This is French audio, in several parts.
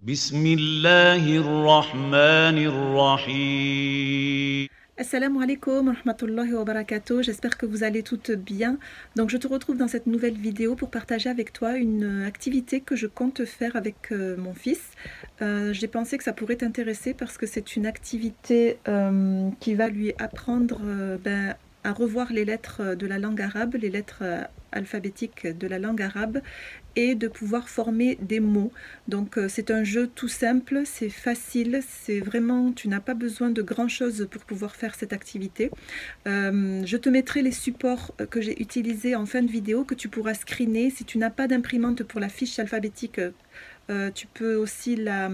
بسم الله الرحمن الرحيم. Assalamu alaikum wa rahmatullahi wa barakatuh, j'espère que vous allez toutes bien. Donc je te retrouve dans cette nouvelle vidéo pour partager avec toi une activité que je compte faire avec mon fils. J'ai pensé que ça pourrait t'intéresser parce que c'est une activité qui va lui apprendre à revoir les lettres de la langue arabe, les lettres alphabétiques de la langue arabe, et de pouvoir former des mots. Donc c'est un jeu tout simple, c'est facile, c'est vraiment, tu n'as pas besoin de grand chose pour pouvoir faire cette activité. Je te mettrai les supports que j'ai utilisés en fin de vidéo, que tu pourras screener. Si tu n'as pas d'imprimante pour la fiche alphabétique, tu peux aussi la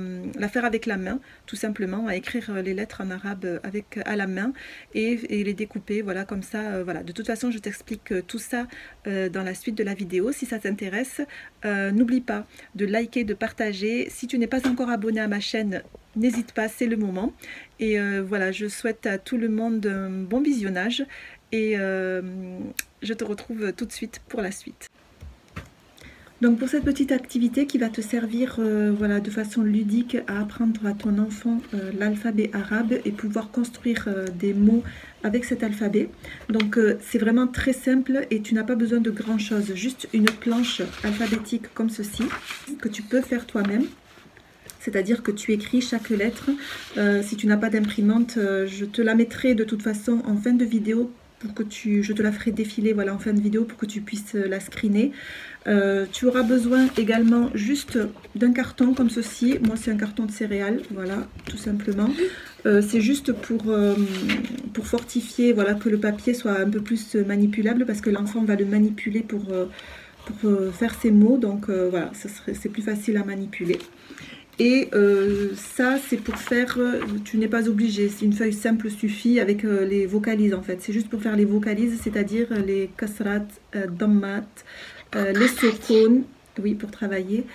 faire avec la main, tout simplement, à écrire les lettres en arabe à la main et les découper, voilà, comme ça. Voilà. De toute façon, je t'explique tout ça dans la suite de la vidéo. Si ça t'intéresse, n'oublie pas de liker, de partager. Si tu n'es pas encore abonné à ma chaîne, n'hésite pas, c'est le moment. Et voilà, je souhaite à tout le monde un bon visionnage et je te retrouve tout de suite pour la suite. Donc pour cette petite activité qui va te servir voilà, de façon ludique à apprendre à ton enfant l'alphabet arabe et pouvoir construire des mots avec cet alphabet. Donc c'est vraiment très simple et tu n'as pas besoin de grand chose, juste une planche alphabétique comme ceci que tu peux faire toi-même. C'est-à-dire que tu écris chaque lettre. Si tu n'as pas d'imprimante, je te la mettrai de toute façon en fin de vidéo pour que je te la ferai défiler, voilà, en fin de vidéo pour que tu puisses la screener. Tu auras besoin également juste d'un carton comme ceci. Moi c'est un carton de céréales, voilà, tout simplement. C'est juste pour fortifier, voilà, que le papier soit un peu plus manipulable, parce que l'enfant va le manipuler pour faire ses mots. Donc voilà, c'est plus facile à manipuler. Et ça, c'est pour faire, tu n'es pas obligé, une feuille simple suffit avec les vocalises en fait. C'est juste pour faire les vocalises, c'est-à-dire les kasrat, dammat, les sokun, oui, pour travailler.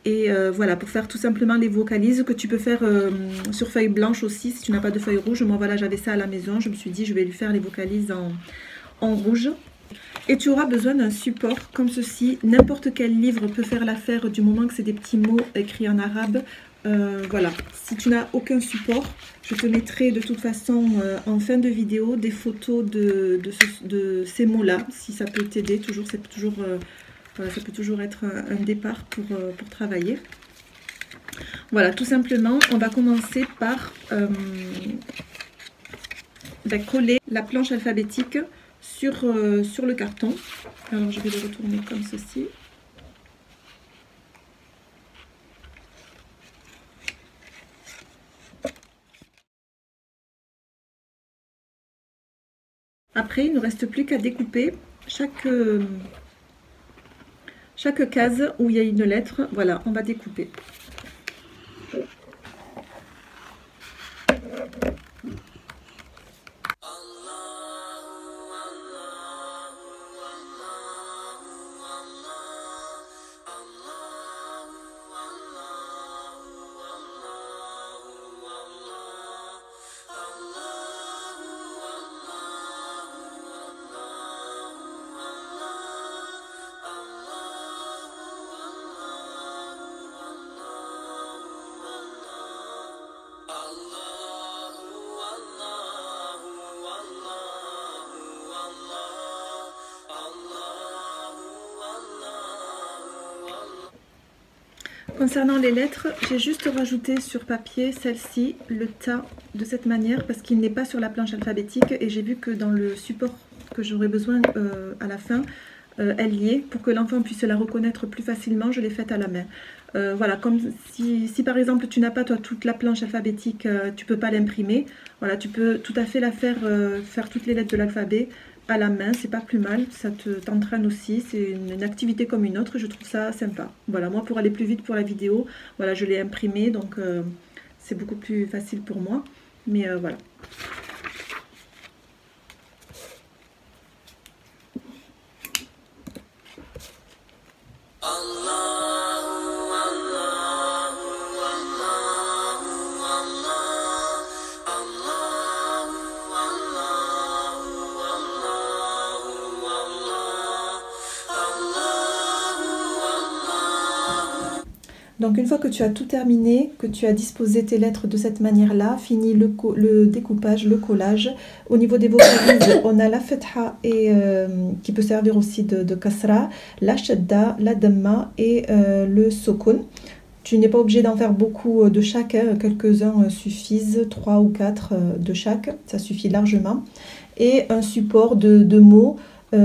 Et voilà, pour faire tout simplement les vocalises que tu peux faire sur feuille blanche aussi, si tu n'as pas de feuille rouge. Moi voilà, j'avais ça à la maison, je me suis dit je vais lui faire les vocalises en rouge. Et tu auras besoin d'un support comme ceci. N'importe quel livre peut faire l'affaire du moment que c'est des petits mots écrits en arabe. Voilà, si tu n'as aucun support, je te mettrai de toute façon en fin de vidéo des photos de ces mots-là, si ça peut t'aider. Ça peut toujours être un départ pour travailler. Voilà, tout simplement, on va commencer par coller la planche alphabétique sur le carton. Alors je vais le retourner comme ceci. Après, il ne nous reste plus qu'à découper chaque case où il y a une lettre. Voilà, on va découper. Concernant les lettres, j'ai juste rajouté sur papier celle-ci, le ta, de cette manière, parce qu'il n'est pas sur la planche alphabétique et j'ai vu que dans le support que j'aurais besoin à la fin, elle y est. Pour que l'enfant puisse la reconnaître plus facilement, je l'ai faite à la main. Voilà, comme si par exemple tu n'as pas toi toute la planche alphabétique, tu peux pas l'imprimer. Voilà, tu peux tout à fait la faire toutes les lettres de l'alphabet à la main, c'est pas plus mal, ça t'entraîne aussi, c'est une activité comme une autre, je trouve ça sympa. Voilà, moi pour aller plus vite pour la vidéo, voilà, je l'ai imprimé, donc c'est beaucoup plus facile pour moi, mais voilà. Donc une fois que tu as tout terminé, que tu as disposé tes lettres de cette manière-là, fini le découpage, le collage. Au niveau des vocalises, on a la fetha et qui peut servir aussi de kasra, la shadda, la damma et le sukun. Tu n'es pas obligé d'en faire beaucoup de chaque, hein. Quelques-uns suffisent, 3 ou 4 de chaque, ça suffit largement. Et un support de mots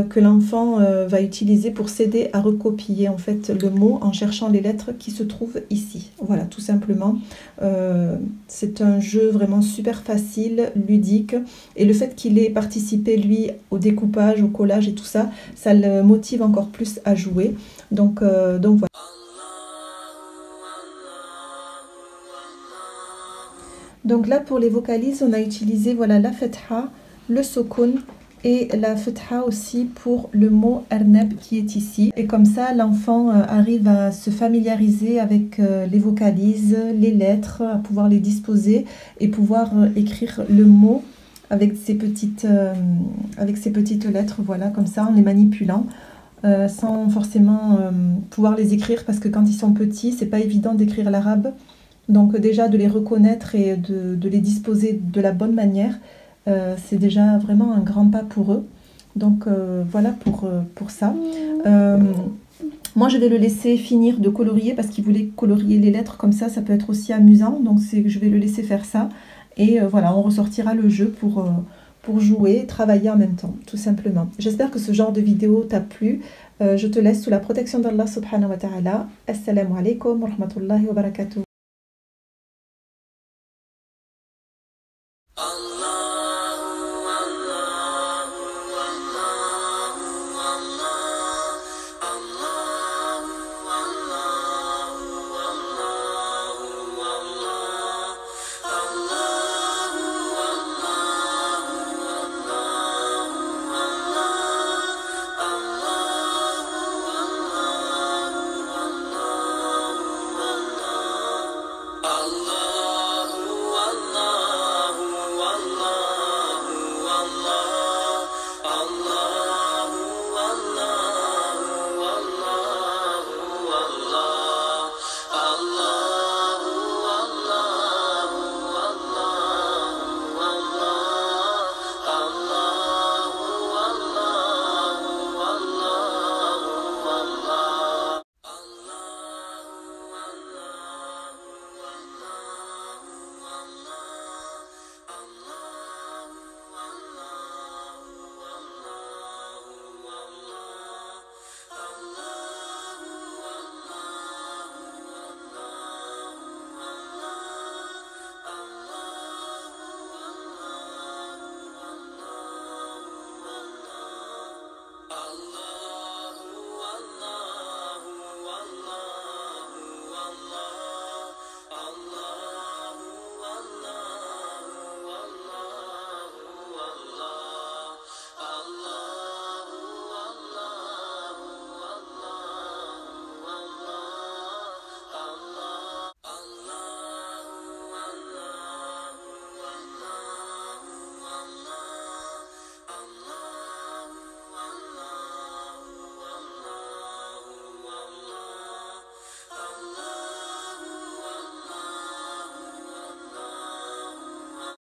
que l'enfant va utiliser pour s'aider à recopier en fait le mot en cherchant les lettres qui se trouvent ici. Voilà, tout simplement. C'est un jeu vraiment super facile, ludique. Et le fait qu'il ait participé, lui, au découpage, au collage et tout ça, ça le motive encore plus à jouer. Donc voilà. Donc là, pour les vocalises, on a utilisé voilà, la fetha, le sukun et la fetha aussi pour le mot arnab qui est ici. Et comme ça, l'enfant arrive à se familiariser avec les vocalises, les lettres, à pouvoir les disposer et pouvoir écrire le mot avec ces petites lettres, voilà, comme ça, en les manipulant. Sans forcément pouvoir les écrire parce que quand ils sont petits, c'est pas évident d'écrire l'arabe. Donc déjà de les reconnaître et de les disposer de la bonne manière, c'est déjà vraiment un grand pas pour eux. Donc voilà pour ça. Moi je vais le laisser finir de colorier parce qu'il voulait colorier les lettres comme ça peut être aussi amusant. Donc je vais le laisser faire ça. Et voilà, on ressortira le jeu pour jouer et travailler en même temps, tout simplement. J'espère que ce genre de vidéo t'a plu. Je te laisse sous la protection d'Allah subhanahu wa ta'ala. Assalamu alaikum wa rahmatullahi wa barakatuh.